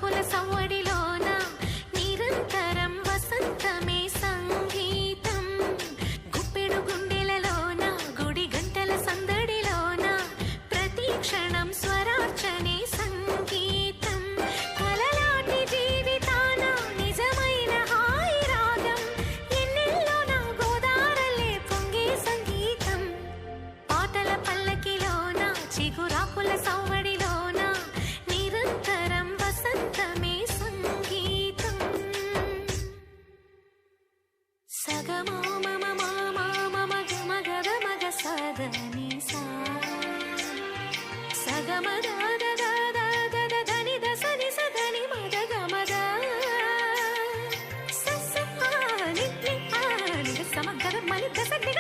చిగురాకుల సవ్వడిలోన నిరంతరం వసంతమే సంగీతం. గుప్పెడు గుండెలలోన గుడి గంటల సందడిలోన ప్రతి క్షణం స్వరార్చనే సంగీతం. కలలాంటి జీవితాన నిజమైన హాయి రాగం ఎన్నెల్లో నా గోదారలే పొంగే సంగీతం. పాటల పల్లకిలోన చిగురాకుల సవ్వడిలోన నిరంతరం వసంతమే సంగీతం. సగమా మమ మామా మమ గమ గద మగ సదని సా సగమ దాద దాద దద ధని దసని సదని మద గమద స స ఆ ని ని ఆ ని సమగర మని దస ని